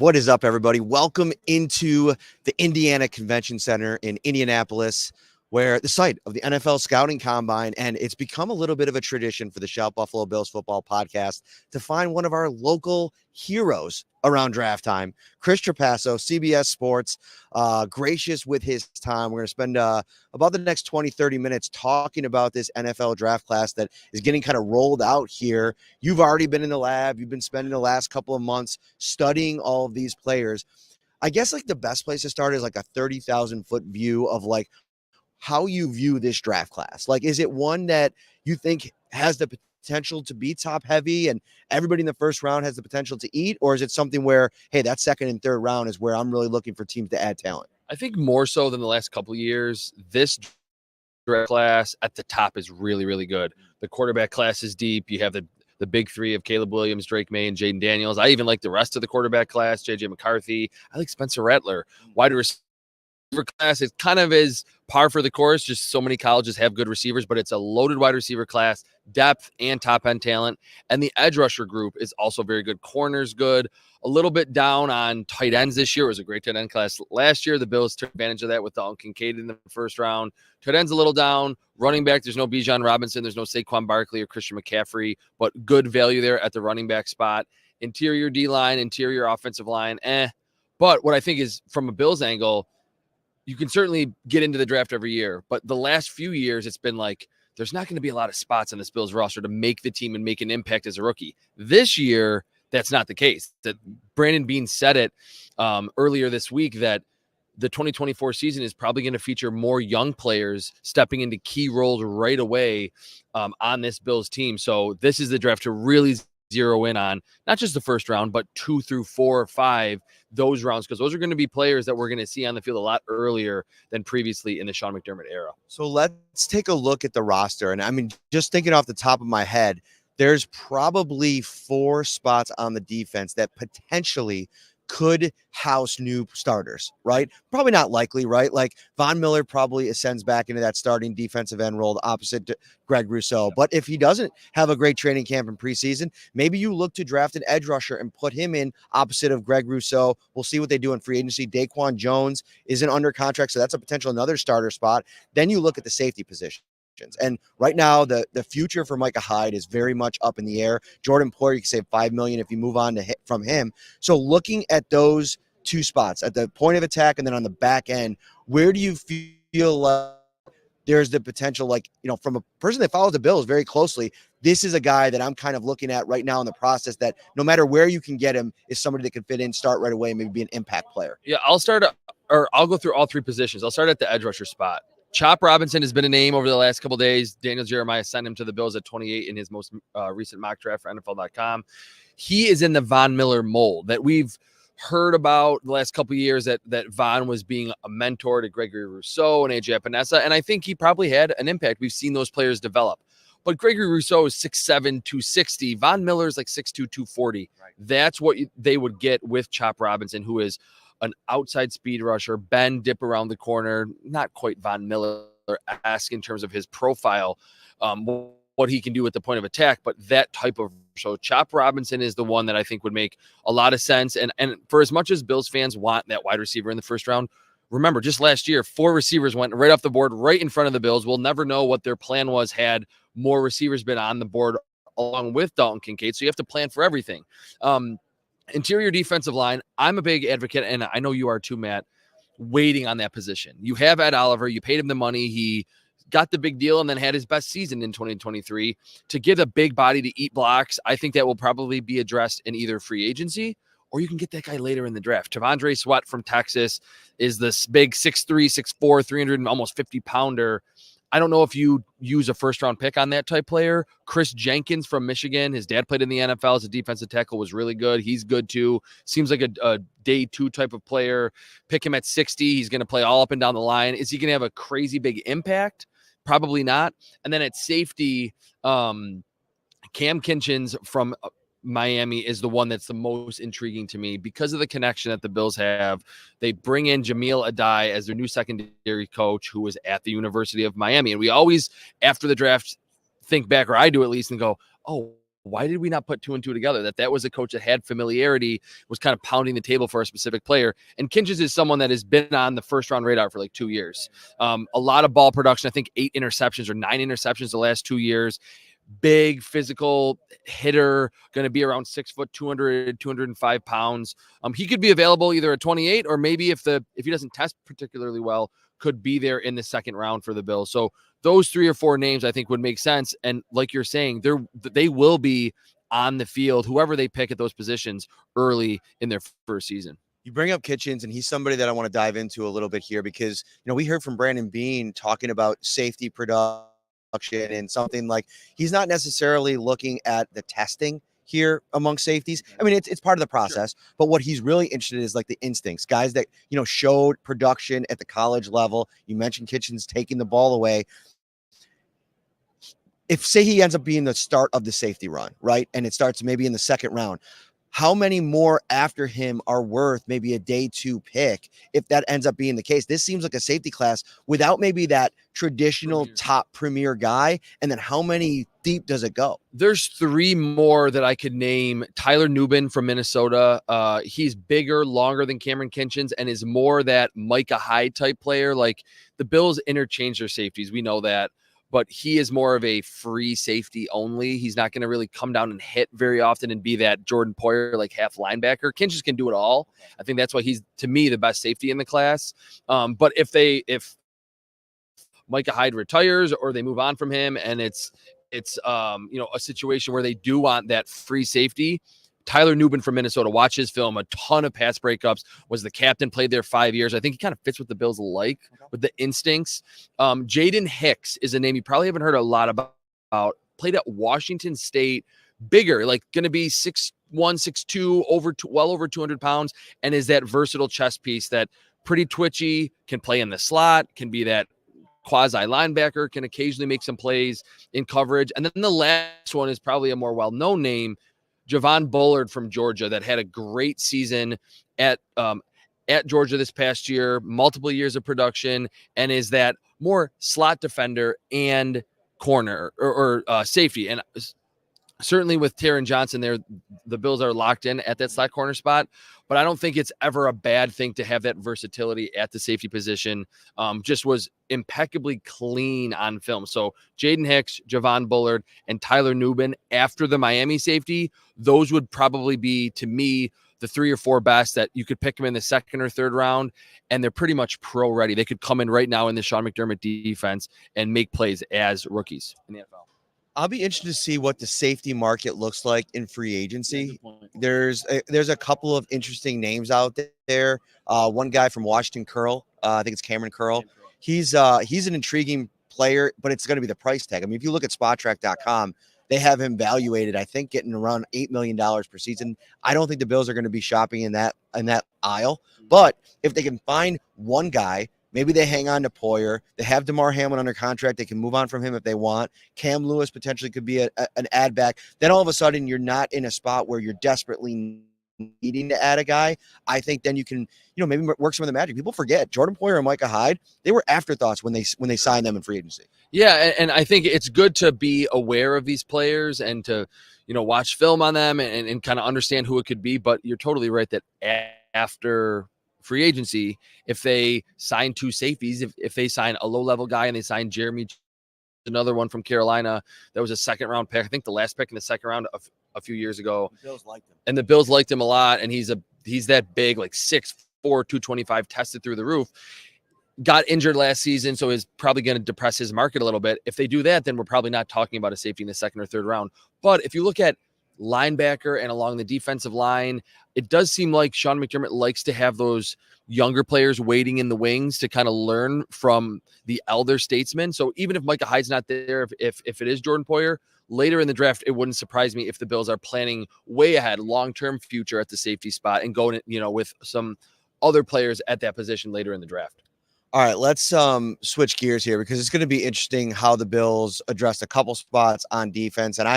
What is up, everybody? Welcome into the Indiana Convention Center in Indianapolis, where the site of the NFL Scouting Combine, and it's become a little bit of a tradition for the Shout Buffalo Bills Football Podcast to find one of our local heroes around draft time. Chris Trapasso, CBS Sports, gracious with his time. We're going to spend about the next 20, 30 minutes talking about this NFL draft class that is getting kind of rolled out here. You've already been in the lab. You've been spending the last couple of months studying all of these players. I guess like the best place to start is like a 30,000 foot view of like how you view this draft class. Like, is it one that you think has the potential to be top heavy and everybody in the first round has the potential to eat? Or is it something where, hey, that second and third round is where I'm really looking for teams to add talent? I think more so than the last couple of years, this draft class at the top is really, really good. The quarterback class is deep. You have the big three of Caleb Williams, Drake May, and Jaden Daniels. I even like the rest of the quarterback class, J.J. McCarthy. I like Spencer Rattler. Wide receiver class, it kind of is par for the course. Just so many colleges have good receivers, but it's a loaded wide receiver class, depth and top end talent. And the edge rusher group is also very good. Corners good. A little bit down on tight ends this year. It was a great tight end class last year. The Bills took advantage of that with Dalton Kincaid in the first round. Tight ends a little down. Running back, there's no Bijan Robinson. There's no Saquon Barkley or Christian McCaffrey, but good value there at the running back spot. Interior D-line, interior offensive line, But what I think is from a Bills angle, you can certainly get into the draft every year, but the last few years, it's been like, there's not going to be a lot of spots on this Bills roster to make the team and make an impact as a rookie. This year, that's not the case. That Brandon Beane said it earlier this week that the 2024 season is probably going to feature more young players stepping into key roles right away on this Bills team. So this is the draft to really zero in on not just the first round, but 2 through 4 or 5, those rounds, because those are going to be players that we're going to see on the field a lot earlier than previously in the Sean McDermott era. So let's take a look at the roster. And I mean, just thinking off the top of my head, there's probably 4 spots on the defense that potentially could house new starters, right? Probably not likely, right? Like Von Miller probably ascends back into that starting defensive end role opposite Greg Rousseau. But if he doesn't have a great training camp in preseason, maybe you look to draft an edge rusher and put him in opposite of Greg Rousseau. We'll see what they do in free agency. Daquan Jones isn't under contract, so that's a potential another starter spot. Then you look at the safety position. And right now, the future for Micah Hyde is very much up in the air. Jordan Poyer, you can save $5 million if you move on from him. So looking at those 2 spots, at the point of attack and then on the back end, where do you feel like there's the potential, like, you know, from a person that follows the Bills very closely, this is a guy that I'm kind of looking at right now in the process that no matter where you can get him is somebody that can fit in, start right away, and maybe be an impact player? Yeah, I'll go through all 3 positions. I'll start at the edge rusher spot. Chop Robinson has been a name over the last couple of days. Daniel Jeremiah sent him to the Bills at 28 in his most recent mock draft for NFL.com. He is in the Von Miller mold that we've heard about the last couple of years, that Von was being a mentor to Gregory Rousseau and AJ Epinesa, and I think he probably had an impact. We've seen those players develop. But Gregory Rousseau is 6'7", 260. Von Miller is like 6'2", 240. Right. That's what they would get with Chop Robinson, who is an outside speed rusher, bend, dip around the corner, not quite Von Miller-esque in terms of his profile, what he can do at the point of attack, but that type of. So Chop Robinson is the one that I think would make a lot of sense. And for as much as Bills fans want that wide receiver in the first round, remember, just last year, 4 receivers went right off the board, right in front of the Bills. We'll never know what their plan was had more receivers been on the board along with Dalton Kincaid. So you have to plan for everything. Interior defensive line, I'm a big advocate, and I know you are too, Matt, waiting on that position. You have Ed Oliver. You paid him the money. He got the big deal and then had his best season in 2023. To give a big body to eat blocks, I think that will probably be addressed in either free agency or you can get that guy later in the draft. T'Vondre Sweat from Texas is this big 6'3", 6'4", 300 and almost 50-pounder. I don't know if you use a first-round pick on that type player. Chris Jenkins from Michigan, his dad played in the NFL as a defensive tackle, was really good. He's good too. Seems like a day 2 type of player. Pick him at 60. He's going to play all up and down the line. Is he going to have a crazy big impact? Probably not. And then at safety, Cam Kinchins from Miami is the one that's the most intriguing to me because of the connection that the Bills have. They bring in Jamil Adai as their new secondary coach, who was at the University of Miami. And we always, after the draft, think back, or I do at least, and go, oh, why did we not put 2 and 2 together? That was a coach that had familiarity, was kind of pounding the table for a specific player. And Kinches is someone that has been on the first round radar for like 2 years. A lot of ball production, I think 8 interceptions or 9 interceptions the last 2 years. Big physical hitter, going to be around 6 foot, 200, 205 pounds. He could be available either at 28 or maybe if he doesn't test particularly well, could be there in the second round for the Bills. So those 3 or 4 names I think would make sense. And like you're saying, they will be on the field, whoever they pick at those positions early in their first season. You bring up Kitchens, and he's somebody that I want to dive into a little bit here because, we heard from Brandon Beane talking about safety production and something like he's not necessarily looking at the testing here among safeties. I mean, it's part of the process, sure. But what he's really interested in is like the instincts, guys that, showed production at the college level. You mentioned Kitchens taking the ball away. If say he ends up being the start of the safety run, right? And it starts maybe in the second round. How many more after him are worth maybe a day 2 pick if that ends up being the case? This seems like a safety class without maybe that traditional top premier guy. And then how many deep does it go? There's 3 more that I could name. Tyler Nubin from Minnesota. He's bigger, longer than Cameron Kinchens and is more that Micah Hyde type player. Like the Bills interchange their safeties. We know that. But he is more of a free safety only. He's not going to really come down and hit very often and be that Jordan Poyer, like half linebacker. Kinchens can do it all. I think that's why he's, to me, the best safety in the class. But if Micah Hyde retires or they move on from him and it's a situation where they do want that free safety, Tyler Nubin from Minnesota, watch his film, a ton of pass breakups, was the captain, played there 5 years. I think he kind of fits what the Bills like with the instincts. Jaden Hicks is a name you probably haven't heard a lot about. Played at Washington State, bigger, like going to be 6'1", 6'2", well over 200 pounds, and is that versatile chess piece that pretty twitchy, can play in the slot, can be that quasi linebacker, can occasionally make some plays in coverage. And then the last one is probably a more well-known name, Javon Bullard from Georgia, that had a great season at Georgia this past year, multiple years of production, and is that more slot defender and corner or safety. And certainly with Taron Johnson there, the Bills are locked in at that slot corner spot, but I don't think it's ever a bad thing to have that versatility at the safety position. Just was impeccably clean on film. So Jaden Hicks, Javon Bullard, and Tyler Nubin after the Miami safety, those would probably be, to me, the 3 or 4 best that you could pick them in the second or third round, and they're pretty much pro ready. They could come in right now in the Sean McDermott defense and make plays as rookies in the NFL. I'll be interested to see what the safety market looks like in free agency. There's a couple of interesting names out there. One guy from Washington, Curl. I think it's Cameron Curl. He's an intriguing player, but it's going to be the price tag. I mean, if you look at SpotTrack.com, they have him valuated, I think, getting around $8 million per season. I don't think the Bills are going to be shopping in that aisle. But if they can find one guy, maybe they hang on to Poyer. They have DeMar Hamlin under contract. They can move on from him if they want. Cam Lewis potentially could be an add back. Then all of a sudden, you're not in a spot where you're desperately needing to add a guy. I think then you can, maybe work some of the magic. People forget Jordan Poyer and Micah Hyde, they were afterthoughts when they signed them in free agency. Yeah, and I think it's good to be aware of these players and to, watch film on them and kind of understand who it could be. But you're totally right that after free agency, if they sign 2 safeties, if they sign a low-level guy and they sign Jeremy, another one from Carolina, that was a second-round pick. I think the last pick in the second round a few years ago. The Bills liked him. And the Bills liked him a lot, and he's that big, like 6'4", 225, tested through the roof. Got injured last season, so is probably going to depress his market a little bit. If they do that, then we're probably not talking about a safety in the second or third round. But if you look at linebacker and along the defensive line, it does seem like Sean McDermott likes to have those younger players waiting in the wings to kind of learn from the elder statesmen. So even if Micah Hyde's not there, if it is Jordan Poyer, later in the draft, it wouldn't surprise me if the Bills are planning way ahead, long-term future at the safety spot and going, with some other players at that position later in the draft. All right, let's switch gears here because it's going to be interesting how the Bills address a couple spots on defense. And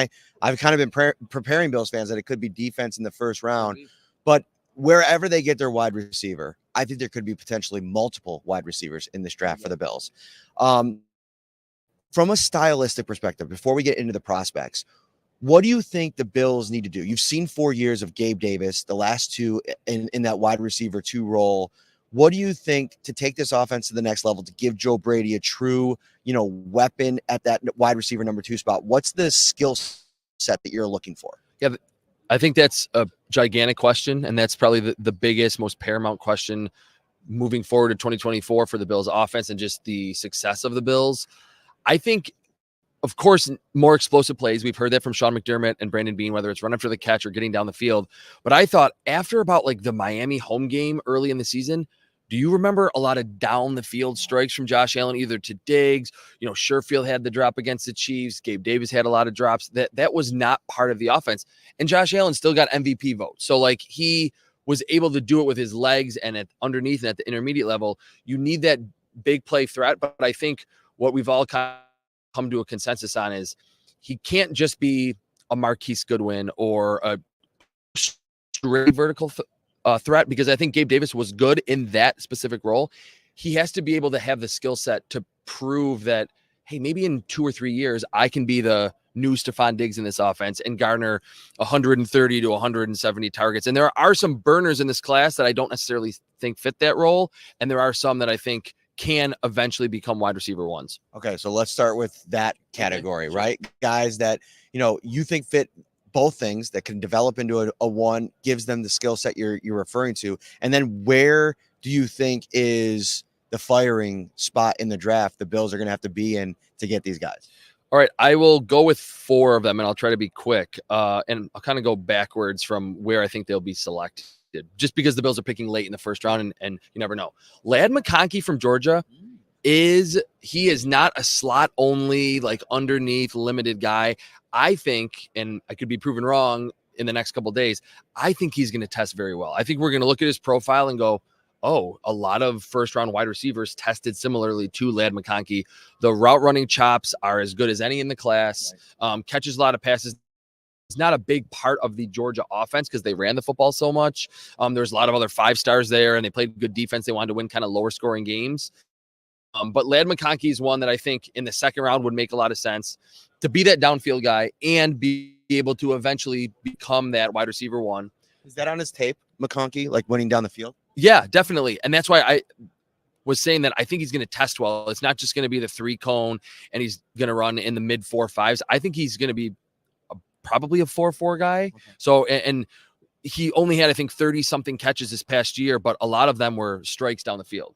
I've kind of been preparing Bills fans that it could be defense in the first round. But wherever they get their wide receiver, I think there could be potentially multiple wide receivers in this draft for the Bills. From a stylistic perspective, before we get into the prospects, What do you think the Bills need to do? You've seen 4 years of Gabe Davis, the last two in that wide receiver 2 role. What do you think to take this offense to the next level, to give Joe Brady a true, weapon at that wide receiver number 2 spot? What's the skill set that you're looking for? Yeah, I think that's a gigantic question, and that's probably the biggest, most paramount question moving forward to 2024 for the Bills offense and just the success of the Bills. I think, of course, more explosive plays. We've heard that from Sean McDermott and Brandon Beane, whether it's run after the catch or getting down the field. But I thought after about like the Miami home game early in the season, do you remember a lot of down the field strikes from Josh Allen, either to Diggs? Sherfield had the drop against the Chiefs. Gabe Davis had a lot of drops. That was not part of the offense. And Josh Allen still got MVP votes. So like he was able to do it with his legs and underneath and at the intermediate level. You need that big play threat. But I think what we've all kind of come to a consensus on is he can't just be a Marquise Goodwin or a straight vertical threat, because I think Gabe Davis was good in that specific role. He has to be able to have the skill set to prove that, hey, maybe in 2 or 3 years, I can be the new Stephon Diggs in this offense and garner 130 to 170 targets. And there are some burners in this class that I don't necessarily think fit that role. And there are some that I think can eventually become wide receiver ones. Okay, so let's start with that category, right? Guys that, you think fit both things, that can develop into a one, gives them the skill set you're referring to. And then where do you think is the firing spot in the draft the Bills are going to have to be in to get these guys? All right, I will go with 4 of them, and I'll try to be quick. And I'll kind of go backwards from where I think they'll be selected, just because the Bills are picking late in the first round, and you never know. Ladd McConkey from Georgia is not a slot only, like underneath limited guy. I think, and I could be proven wrong in the next couple of days, I think he's going to test very well. I think we're going to look at his profile and go, oh, a lot of first-round wide receivers tested similarly to Ladd McConkey. The route running chops are as good as any in the class. Catches a lot of passes. It's not a big part of the Georgia offense because they ran the football so much. There's a lot of other 5-stars there, and they played good defense. They wanted to win kind of lower-scoring games. But Ladd McConkey is one that I think in the second round would make a lot of sense to be that downfield guy and be able to eventually become that wide receiver 1. Is that on his tape, McConkey, like winning down the field? Yeah, definitely. And that's why I was saying that I think he's going to test well. It's not just going to be the 3 cone and he's going to run in the mid 4.5s. I think he's going to be probably a 4.4 guy. Okay. So, and he only had, I think, 30 something catches this past year, but a lot of them were strikes down the field.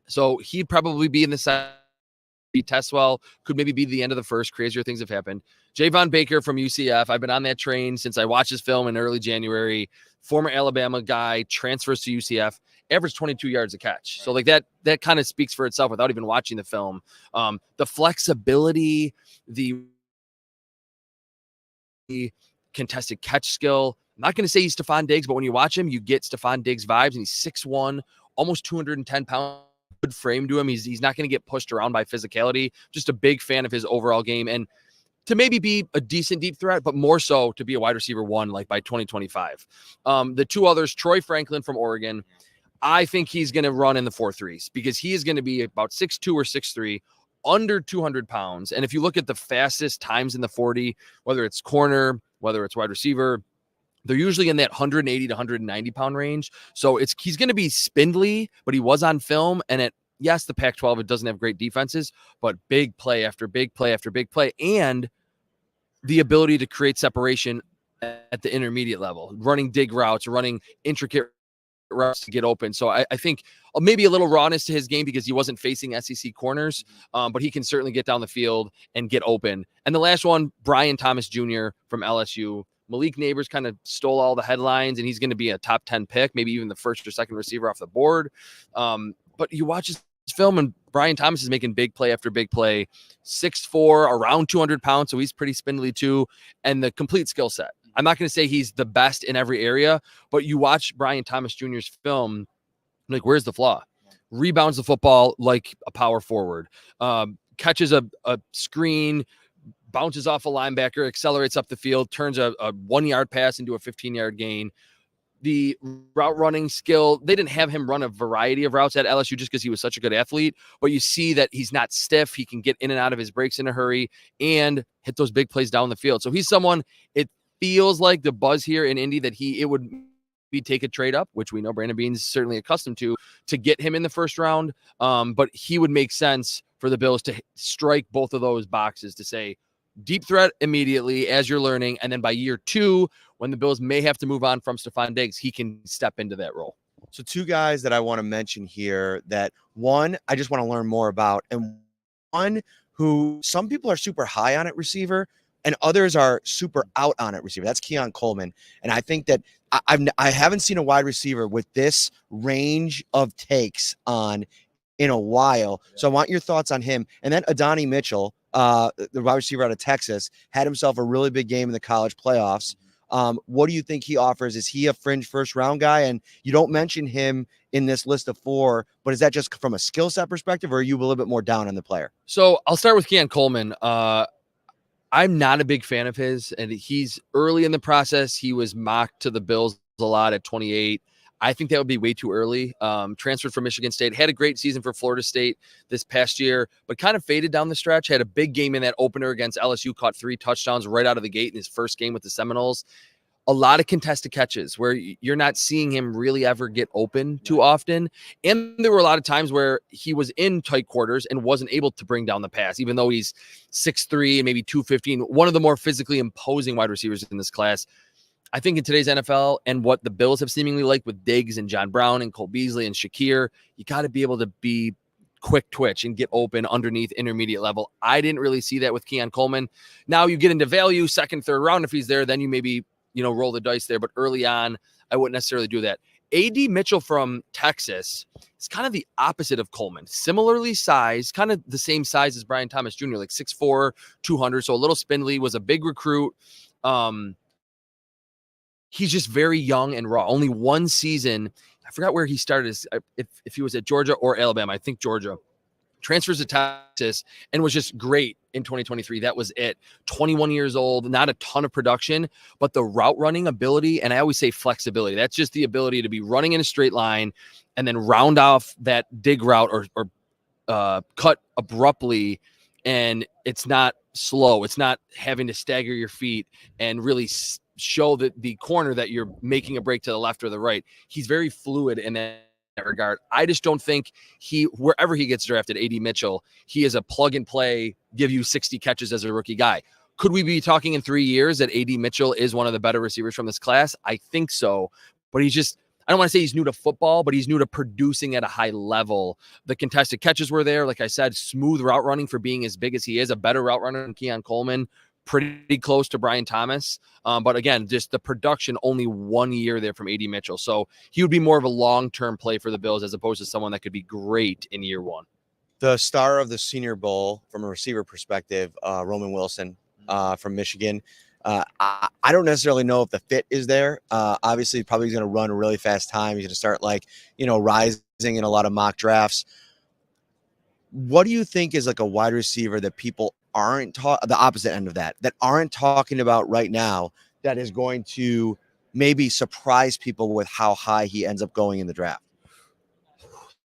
So he'd probably be in the second. He tests well, could maybe be the end of the first. Crazier things have happened. Javon Baker from UCF. I've been on that train since I watched his film in early January. Former Alabama guy, transfers to UCF, averaged 22 yards a catch. Right. So like that kind of speaks for itself without even watching the film. The flexibility, the contested catch skill. I'm not going to say he's Stephon Diggs, but when you watch him, you get Stephon Diggs vibes, and he's 6'1", almost 210 pounds. Good frame to him. He's not going to get pushed around by physicality. Just a big fan of his overall game, and to maybe be a decent deep threat, but more so to be a wide receiver 1, like by 2025. The 2 others, Troy Franklin from Oregon. I think he's going to run in the 4.3s because he is going to be about 6'2" or 6'3", under 200 pounds. And if you look at the fastest times in the 40, whether it's corner, whether it's wide receiver, they're usually in that 180 to 190 pound range. So he's going to be spindly, but he was on film. And yes, the Pac-12, it doesn't have great defenses, but big play after big play after big play, and the ability to create separation at the intermediate level, running dig routes, running intricate routes to get open. So I think maybe a little rawness to his game because he wasn't facing SEC corners, but he can certainly get down the field and get open. And the last one, Brian Thomas Jr. from LSU. Malik Neighbors kind of stole all the headlines, and he's going to be a top 10 pick, maybe even the first or second receiver off the board. But you watch his film, and Brian Thomas is making big play after big play. 6'4", around 200 pounds, so he's pretty spindly too, and the complete skill set. I'm not going to say he's the best in every area, but you watch Brian Thomas Jr.'s film, like, where's the flaw? Rebounds the football like a power forward. Catches a screen, bounces off a linebacker, accelerates up the field, turns a 1-yard pass into a 15-yard gain. the route running skill. They didn't have him run a variety of routes at LSU just because he was such a good athlete, but you see that he's not stiff. He can get in and out of his breaks in a hurry and hit those big plays down the field. So he's someone, it feels like the buzz here in Indy that it would be take a trade up, which we know Brandon Beane's certainly accustomed to get him in the first round. But he would make sense for the Bills to strike both of those boxes to say deep threat immediately as you're learning. And then by year 2, when the Bills may have to move on from Stephon Diggs, he can step into that role. So 2 guys that I want to mention here that one, I just want to learn more about, and one who some people are super high on at receiver and others are super out on at receiver. That's Keon Coleman. And I think that I haven't seen a wide receiver with this range of takes on in a while. So I want your thoughts on him. And then Adonai Mitchell, the wide receiver out of Texas, had himself a really big game in the college playoffs. What do you think he offers? Is he a fringe first round guy? And you don't mention him in this list of 4, but is that just from a skill set perspective, or are you a little bit more down on the player? So I'll start with Keon Coleman. I'm not a big fan of his, and he's early in the process. He was mocked to the Bills a lot at 28. I think that would be way too early. Transferred from Michigan State, had a great season for Florida State this past year, but kind of faded down the stretch. Had a big game in that opener against LSU, caught 3 touchdowns right out of the gate in his first game with the Seminoles. A lot of contested catches where you're not seeing him really ever get open too often. And there were a lot of times where he was in tight quarters and wasn't able to bring down the pass, even though he's 6'3", and maybe 215, one of the more physically imposing wide receivers in this class. I think in today's NFL and what the Bills have seemingly liked with Diggs and John Brown and Cole Beasley and Shakir, you got to be able to be quick twitch and get open underneath intermediate level. I didn't really see that with Keon Coleman. Now you get into value, second, third round. If he's there, then you maybe, roll the dice there. But early on, I wouldn't necessarily do that. A.D. Mitchell from Texas is kind of the opposite of Coleman. Similarly sized, kind of the same size as Brian Thomas Jr., like 6'4", 200. So a little spindly, was a big recruit. He's just very young and raw. Only one season. I forgot where he started. If he was at Georgia or Alabama. I think Georgia. Transfers to Texas and was just great in 2023. That was it. 21 years old, not a ton of production, but the route running ability, and I always say flexibility. That's just the ability to be running in a straight line and then round off that dig route or cut abruptly, and it's not slow. It's not having to stagger your feet and really show the corner that you're making a break to the left or the right. He's very fluid in that regard. I just don't think wherever he gets drafted, A.D. Mitchell, he is a plug and play, give you 60 catches as a rookie guy. Could we be talking in 3 years that A.D. Mitchell is one of the better receivers from this class? I think so, but he's just, I don't want to say he's new to football, but he's new to producing at a high level. The contested catches were there. Like I said, smooth route running for being as big as he is, a better route runner than Keon Coleman, pretty close to Brian Thomas. But again, just the production, only 1 year there from A.D. Mitchell. So he would be more of a long-term play for the Bills as opposed to someone that could be great in year 1. The star of the Senior Bowl from a receiver perspective, Roman Wilson from Michigan. I don't necessarily know if the fit is there. Obviously, probably he's going to run a really fast time. He's going to start rising in a lot of mock drafts. What do you think is like a wide receiver that people aren't the opposite end of that aren't talking about right now that is going to maybe surprise people with how high he ends up going in the draft?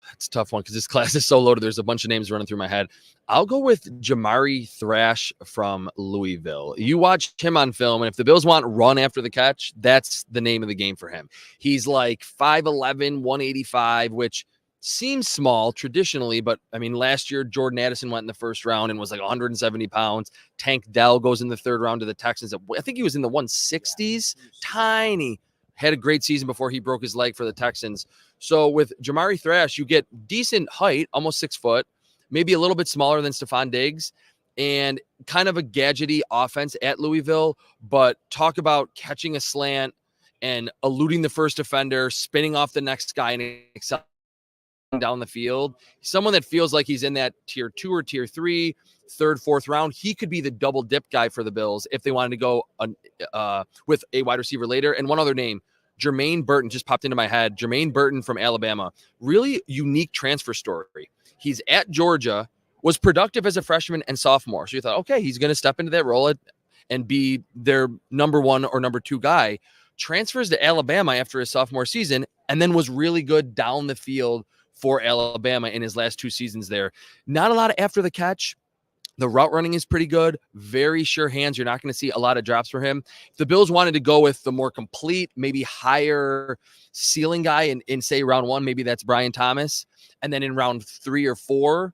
That's a tough one because this class is so loaded. There's a bunch of names running through my head. I'll go with Jamari Thrash from Louisville. You watch him on film, and if the Bills want run after the catch, that's the name of the game for him. He's like 5'11", 185, which seems small traditionally, but I mean, last year Jordan Addison went in the first round and was like 170 pounds. Tank Dell goes in the third round to the Texans. I think he was in the 160s, tiny. Had a great season before he broke his leg for the Texans. So with Jamari Thrash, you get decent height, almost 6 foot, maybe a little bit smaller than Stephon Diggs, and kind of a gadgety offense at Louisville. But talk about catching a slant and eluding the first defender, spinning off the next guy, and excelling down the field. Someone that feels like he's in that tier 2 or tier 3, third, fourth round. He could be the double dip guy for the Bills if they wanted to go with a wide receiver later. And one other name, Jermaine Burton, just popped into my head. Jermaine Burton from Alabama. Really unique transfer story. He's at Georgia, was productive as a freshman and sophomore. So you thought, okay, he's going to step into that role and be their number 1 or number 2 guy. transfers to Alabama after his sophomore season, and then was really good down the field for Alabama in his last 2 seasons there. Not a lot of after the catch. The route running is pretty good. Very sure hands. You're not going to see a lot of drops for him. If the Bills wanted to go with the more complete, maybe higher ceiling guy in say round 1, maybe that's Brian Thomas. And then in round 3 or 4,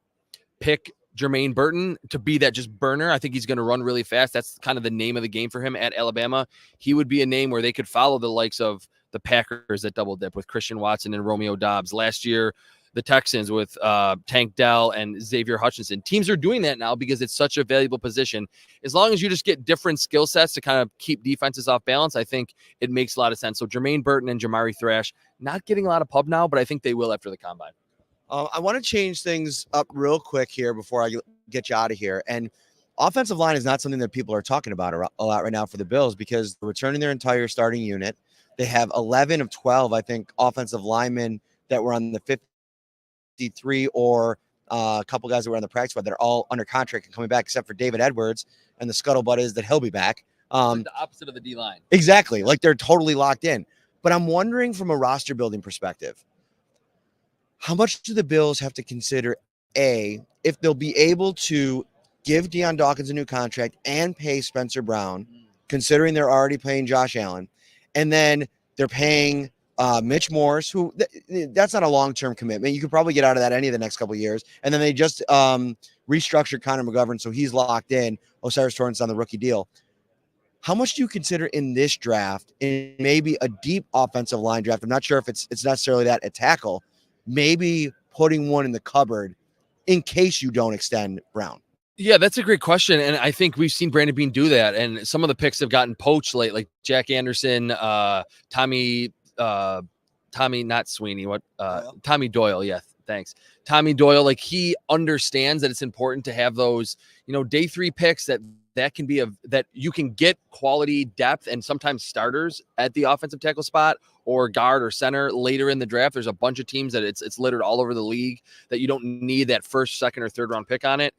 pick Jermaine Burton to be that just burner. I think he's going to run really fast. That's kind of the name of the game for him at Alabama. He would be a name where they could follow the likes of the Packers that double dip with Christian Watson and Romeo Doubs. Last year, the Texans with Tank Dell and Xavier Hutchinson. Teams are doing that now because it's such a valuable position. As long as you just get different skill sets to kind of keep defenses off balance, I think it makes a lot of sense. So Jermaine Burton and Jamari Thrash not getting a lot of pub now, but I think they will after the combine. I want to change things up real quick here before I get you out of here. And offensive line is not something that people are talking about a lot right now for the Bills because they're returning their entire starting unit. They have 11 of 12, I think, offensive linemen that were on the 53 or a couple guys that were on the practice squad that are all under contract and coming back, except for David Edwards. And the scuttlebutt is that he'll be back. Like the opposite of the D-line. Exactly. Like they're totally locked in. But I'm wondering from a roster building perspective, how much do the Bills have to consider, A, if they'll be able to give Deion Dawkins a new contract and pay Spencer Brown, considering they're already paying Josh Allen, and then they're paying Mitch Morse, who that's not a long-term commitment. You could probably get out of that any of the next couple of years. And then they just restructured Connor McGovern, so he's locked in. Osiris Torrance on the rookie deal. How much do you consider in this draft, in maybe a deep offensive line draft? I'm not sure if it's necessarily that at tackle, maybe putting one in the cupboard in case you don't extend Brown? Yeah, that's a great question. And I think we've seen Brandon Beane do that. And some of the picks have gotten poached late, like Jack Anderson, Tommy, not Sweeney, Tommy Doyle. Yeah, thanks. Tommy Doyle, like he understands that it's important to have those, day 3 picks that can be that you can get quality depth and sometimes starters at the offensive tackle spot or guard or center later in the draft. There's a bunch of teams that it's littered all over the league that you don't need that first, second, or third round pick on it.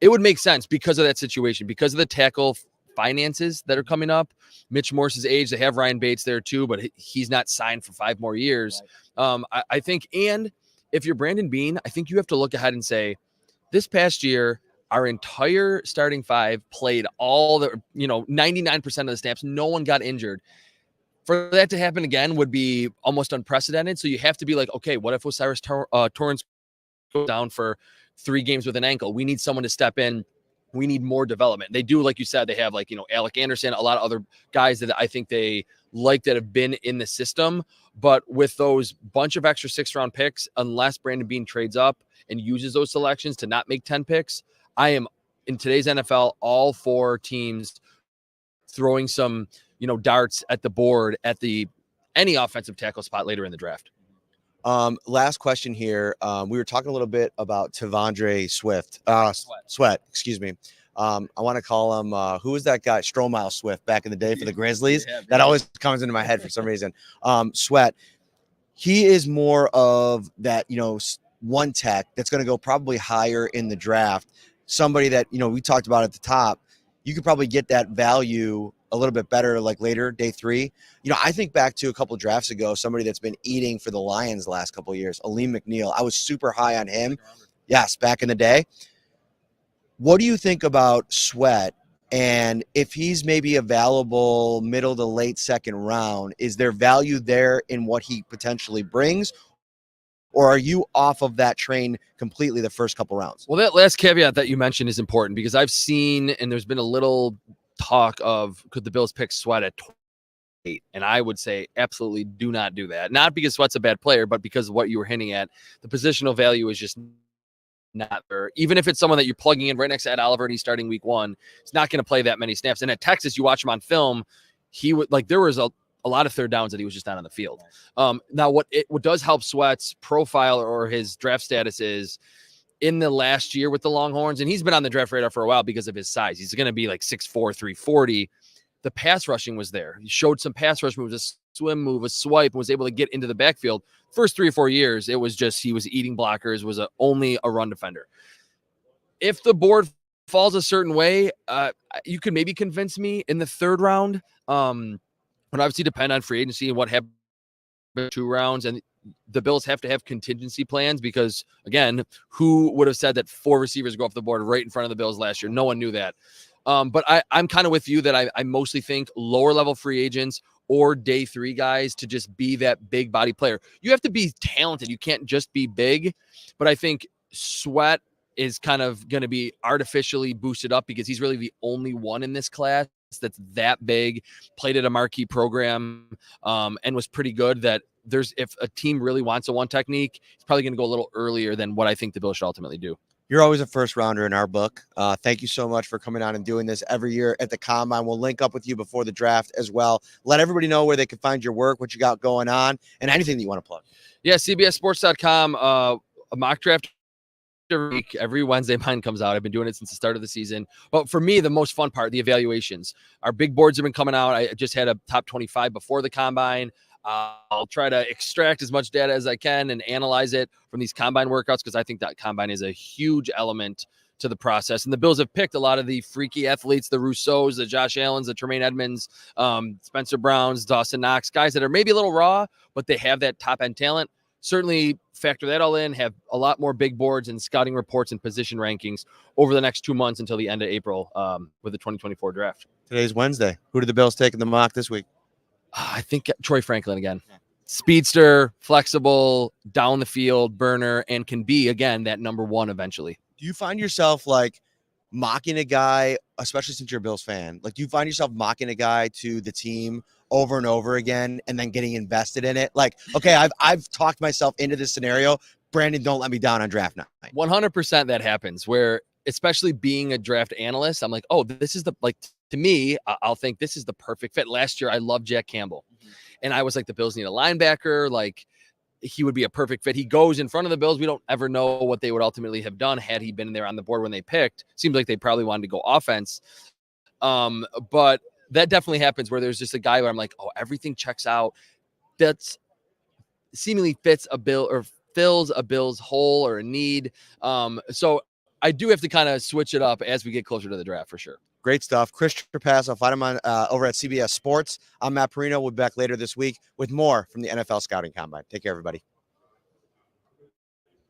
It would make sense because of that situation, because of the tackle finances that are coming up. Mitch Morse's age, they have Ryan Bates there too, but he's not signed for 5 more years. Right. I think, and if you're Brandon Beane, I think you have to look ahead and say, this past year, our entire starting 5 played all the, 99% of the snaps. No one got injured. For that to happen again would be almost unprecedented. So you have to be like, okay, what if Osiris Torrance goes down for 3 games with an ankle? We need someone to step in. We need more development. They do, like you said, they have Alec Anderson, a lot of other guys that I think they like that have been in the system. But with those bunch of extra 6th-round picks, unless Brandon Beane trades up and uses those selections to not make 10 picks, I am, in today's NFL, all for teams throwing some, darts at the board at any offensive tackle spot later in the draft. Last question here. We were talking a little bit about Tavondre Sweat, excuse me. I want to call him, who was that guy? Stromile Swift back in the day for the Grizzlies. That always comes into my head for some reason. Sweat. He is more of that, one tech that's going to go probably higher in the draft. Somebody that, we talked about at the top, you could probably get that value a little bit better, like later, day 3. I think back to a couple of drafts ago, somebody that's been eating for the Lions the last couple of years, Aleem McNeil. I was super high on him. Yes, back in the day. What do you think about Sweat? And if he's maybe available middle to late 2nd round, is there value there in what he potentially brings? Or are you off of that train completely the first couple rounds? Well, that last caveat that you mentioned is important because I've seen, and there's been a little talk of, could the Bills pick Sweat at 28? And I would say absolutely do not do that. Not because Sweat's a bad player, but because of what you were hinting at. The positional value is just not there. Even if it's someone that you're plugging in right next to Ed Oliver and he's starting week 1, he's not going to play that many snaps. And at Texas, you watch him on film, he would, there was a lot of 3rd downs that he was just not on the field. Now, what does help Sweat's profile or his draft status is in the last year with the Longhorns, and he's been on the draft radar for a while because of his size. He's going to be like 6'4", 340. The pass rushing was there. He showed some pass rush moves, a swim move, a swipe, and was able to get into the backfield. First 3 or 4 years, it was just he was eating blockers, was only a run defender. If the board falls a certain way, you could maybe convince me in the 3rd round. would obviously depend on free agency and what happens in 2 rounds. And the Bills have to have contingency plans because, again, who would have said that 4 receivers go off the board right in front of the Bills last year? No one knew that. But I'm kind of with you that I mostly think lower level free agents or day 3 guys to just be that big body player. You have to be talented. You can't just be big. But I think Sweat is kind of going to be artificially boosted up because he's really the only one in this class that's that big, played at a marquee program, and was pretty good. That if a team really wants a one technique, it's probably going to go a little earlier than what I think the Bills should ultimately do. You're always a first rounder in our book. Thank you so much for coming on and doing this every year at the Combine. We'll link up with you before the draft as well. Let everybody know where they can find your work, what you got going on, and anything that you want to plug. Yeah, CBSSports.com, a mock draft every Wednesday. Mine comes out. I've been doing it since the start of the season. But for me, the most fun part, the evaluations. Our big boards have been coming out. I just had a top 25 before the Combine. I'll try to extract as much data as I can and analyze it from these Combine workouts because I think that Combine is a huge element to the process. And the Bills have picked a lot of the freaky athletes, the Rousseaus, the Josh Allens, the Tremaine Edmonds, Spencer Browns, Dawson Knox, guys that are maybe a little raw, but they have that top-end talent. Certainly factor that all in, have a lot more big boards and scouting reports and position rankings over the next 2 months until the end of April with the 2024 draft. Today's Wednesday. Who did the Bills take in the mock this week? I think Troy Franklin again. Speedster, flexible, down the field, burner, and can be, again, that number 1 eventually. Do you find yourself like mocking a guy, especially since you're a Bills fan? Like, do you find yourself mocking a guy to the team over and over again and then getting invested in it? Like, okay, I've talked myself into this scenario. Brandon, don't let me down on draft night. 100% that happens where, especially being a draft analyst, I'm like, oh, this is to me, I'll think this is the perfect fit. Last year, I loved Jack Campbell. Mm-hmm. And I was like, the Bills need a linebacker. Like, he would be a perfect fit. He goes in front of the Bills. We don't ever know what they would ultimately have done had he been there on the board when they picked. Seems like they probably wanted to go offense. But that definitely happens where there's just a guy where I'm like, oh, everything checks out. That's seemingly fits a Bill or fills a Bills hole or a need. So I do have to kind of switch it up as we get closer to the draft for sure. Great stuff. Chris Trapasso, find him on over at CBS Sports. I'm Matt Parrino. We'll be back later this week with more from the NFL Scouting Combine. Take care, everybody.